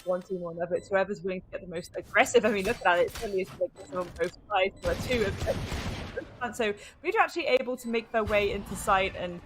one team or another. It's whoever's willing to get the most aggressive. I mean, look at it. It certainly is aggressive on both sides. There are two. So we're actually able to make their way into sight and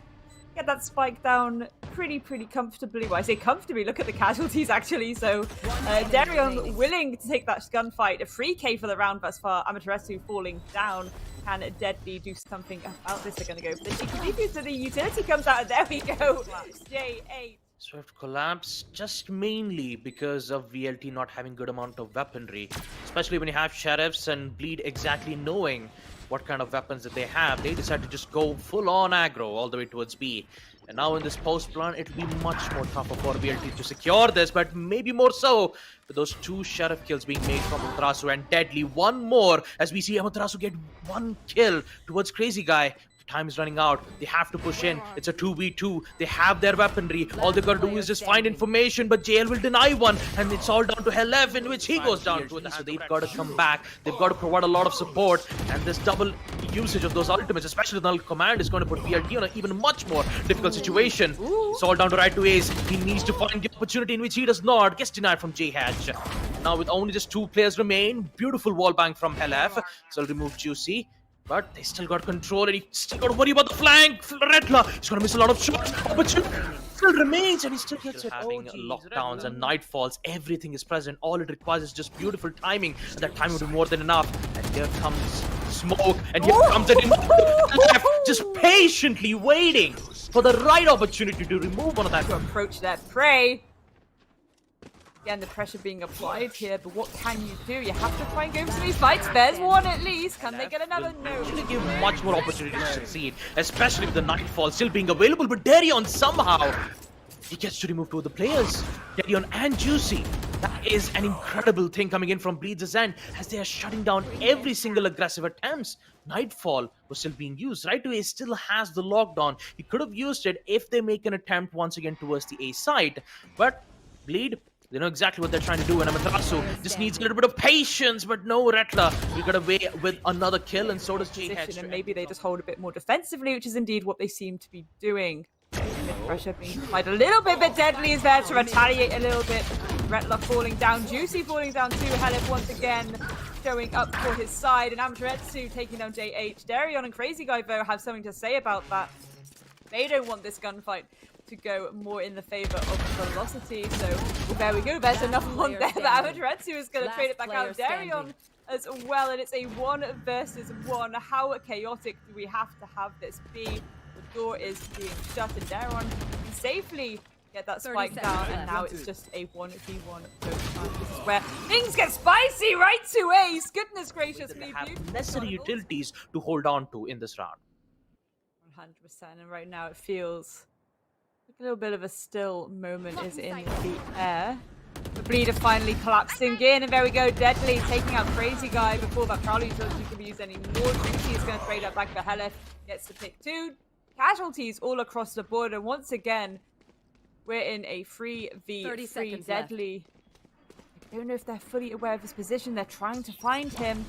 get that spike down pretty comfortably. Well, I say comfortably, look at the casualties actually. So Deryeon willing to take that gunfight. A free K for the round thus far. Amaterasu falling down. Can Deadly do something about this? They're going to go for the cheeky defuse, so the utility comes out, and there we go. JayH. Swift collapse just mainly because of VLT not having good amount of weaponry, especially when you have sheriffs and Bleed exactly knowing what kind of weapons that they have. They decide to just go full on aggro all the way towards B. And now in this post plan, it'll be much more tougher for VLT to secure this, but maybe more so with those two sheriff kills being made from Amaterasu and Deadly. One more as we see Amaterasu get one kill towards crazyguy. Time is running out. They have to push in. It's a 2v2. They have their weaponry. All they gotta do is just find information, but JL will deny one, and it's all down to hellffR, in which he goes down to. So they've got to come back. They've got to provide a lot of support, and this double usage of those ultimates, especially the null command, is going to put VLT on an even much more difficult situation. It's all down to right to Ace. He needs to find the opportunity, in which he does not. Gets denied from JayH. Now with only just two players remain, beautiful wall bang from hellffR. So I'll remove Juicy. But they still got control, and he still got to worry about the flank. Retla, he's going to miss a lot of shots. Opportunity still remains, and he still gets it. Having lockdowns and nightfalls, everything is present. All it requires is just beautiful timing, and that time would be more than enough. And here comes smoke, and here comes it in left, just patiently waiting for the right opportunity to remove one of that. To approach that prey. Again, the pressure being applied here, but what can you do? You have to try and go for these fights. There's one at least. Can they get another? No. They give much more opportunity to succeed, especially with the Nightfall still being available. But Deryeon somehow, he gets to remove two of the players, Deryeon and Juicy. That is an incredible thing coming in from Bleeds' end, as they are shutting down every single aggressive attempts. Nightfall was still being used. Right away still has the lockdown. He could have used it if they make an attempt once again towards the A side, but Bleed, they know exactly what they're trying to do, and Amaterasu just needs a little bit of patience, but no, Retla, we got away with another kill, and so does JayH. And maybe they just hold a bit more defensively, which is indeed what they seem to be doing. Pressure being applied a little bit, but Deadly is there to retaliate a little bit. Retla falling down, Juicy falling down too. hellffR once again showing up for his side, and Amaterasu taking down JayH. Deryeon and crazyguy, though, have something to say about that. They don't want this gunfight to go more in the favor of velocity. So there we go. There's another one there that Amaterasu is going to trade it back out. Deryeon as well, and it's a 1 versus 1. How chaotic do we have to have this be? The door is being shut, and Deryeon can safely get that spike down, and now it's just a 1v1 both times. This is where things get spicy, right to Ace. Goodness gracious me. Have necessary utilities to hold on to in this round. 100%, and right now it feels like a little bit of a still moment is in the air. The Bleeder finally collapsing in, and there we go. Deadly taking out crazyguy before that Prowler utility can be used anymore. Juicy is going to trade that back for hellffR. Gets to pick 2 casualties all across the board, and once again, we're in a 3v3. Deadly. I don't know if they're fully aware of his position. They're trying to find him.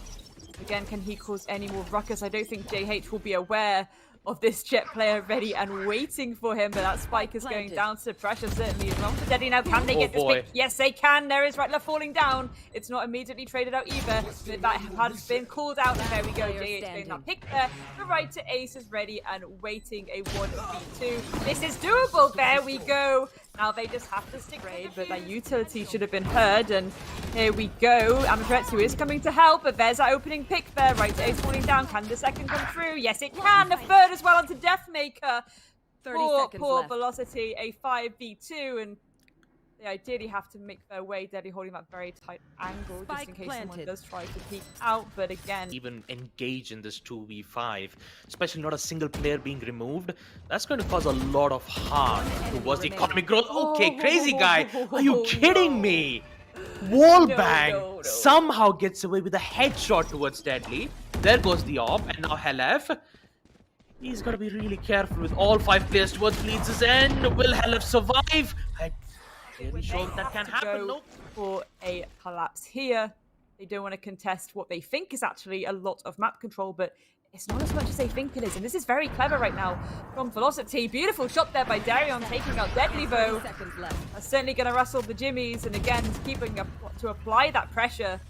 Again, can he cause any more ruckus? I don't think JayH will be aware of this Jet player ready and waiting for him, but that spike is going down, so pressure certainly is wrong for Deadly now. Can they get this pick? Yes, they can. There is Retla falling down. It's not immediately traded out either, but that has been called out, and there we go. JayH getting that pick there. The right to Ace is ready and waiting a 1v2. This is doable. There we go. Now they just have to stick raid, but that utility should have been heard, and here we go. Amaterasu is coming to help, but there's that opening pick there. Right to Ace falling down. Can the second come through? Yes, it can. The third as well onto DEATHMAKER. Poor velocity, a 5v2, and they ideally have to make their way. Deadly holding that very tight angle just in case someone does try to peek out, but again, even engage in this 2v5, especially not a single player being removed, that's going to cause a lot of harm towards the economic growth. Okay, crazyguy, are you kidding me? Wallbang somehow gets away with a headshot towards Deadly. There goes the op, and now hellffR. He's got to be really careful with all 5 players towards Bleeds' end. Will hellffR survive? I'm really sure that can happen. Nope. For a collapse here. They don't want to contest what they think is actually a lot of map control, but it's not as much as they think it is, and this is very clever right now from Velocity. Beautiful shot there by Deryeon, taking out Deadly though. 30 seconds left. That's certainly going to rustle the Jimmies, and again, keeping up to apply that pressure.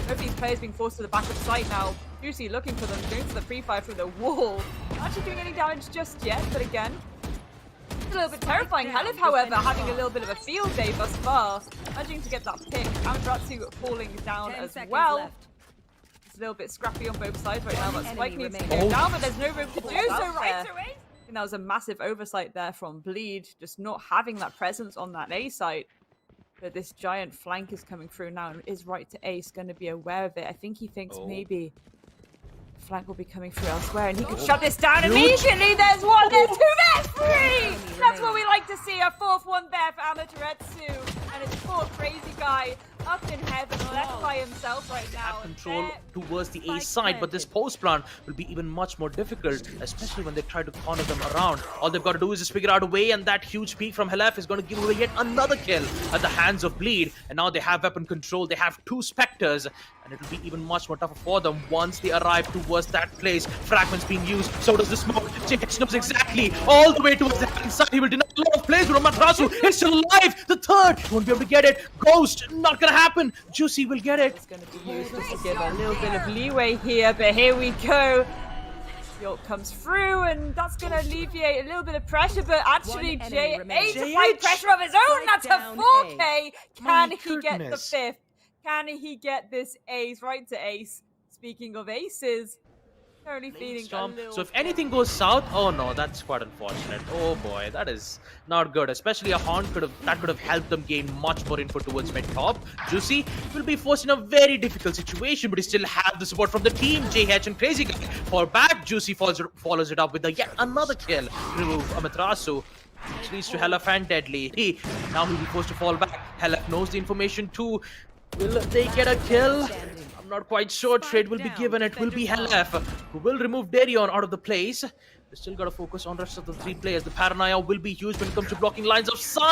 Both of these players being forced to the back of site now. Juicy looking for them, going for the pre-fire through the wall. Not actually doing any damage just yet, but again, it's a little bit terrifying. hellffR, however, having a little bit of a field day thus far. Managing to get that pick. Amaterasu falling down 10 as seconds well. left. It's a little bit scrappy on both sides right now, but Spike enemy needs to remaining. go down, but there's no room to do so right there. away. I think that was a massive oversight there from Bleed, just not having that presence on that A site. But this giant flank is coming through now and is right to Ace, going to be aware of it. I think he thinks maybe flank will be coming through elsewhere, and he can shut this down immediately. There's one, there's two, there's three! That's what we like to see, a fourth one there for Amaterasu, and it's poor crazy guy up in heaven, left by himself right now. And Control there- towards the A side, but this post plan will be even much more difficult, especially when they try to corner them around. All they've got to do is just figure out a way, and that huge peak from hellffR is going to give away yet another kill at the hands of Bleed. And now they have weapon control, they have two Spectres, and it will be even much more tougher for them once they arrive towards that place. Fragments being used, so does the smoke. JayH knows exactly all the way towards the inside. He will deny a lot of plays, but Amaterasu is still alive. The third won't be able to get it. Ghost, not gonna happen. Juicy will get it. It's going to be used just to give a little bit of leeway here, but here we go. York comes through, and that's going to alleviate a little bit of pressure, but actually One enemy JayH remaining. applying pressure of his own. Strike That's a down 4K. Can My he get the goodness. fifth? Can he get this ace right to Ace? Speaking of aces, currently feeling a Storm. little So if anything goes south, oh no, that's quite unfortunate. Oh boy, that is not good. Especially a Horn could have helped them gain much more info towards mid top. Juicy will be forced in a very difficult situation, but he still have the support from the team. JayH and crazyguy fall back. Juicy follows it up with yet another kill. Remove Amaterasu. Which leads to hellffR and Deadly. Now he'll be forced to fall back. hellffR knows the information too. Will they get a kill? I'm not quite sure. Trade will be given. It will be hellffR who will remove Deryeon out of the place. They still got to focus on the rest of the three players. The paranoia will be huge when it comes to blocking lines of sight.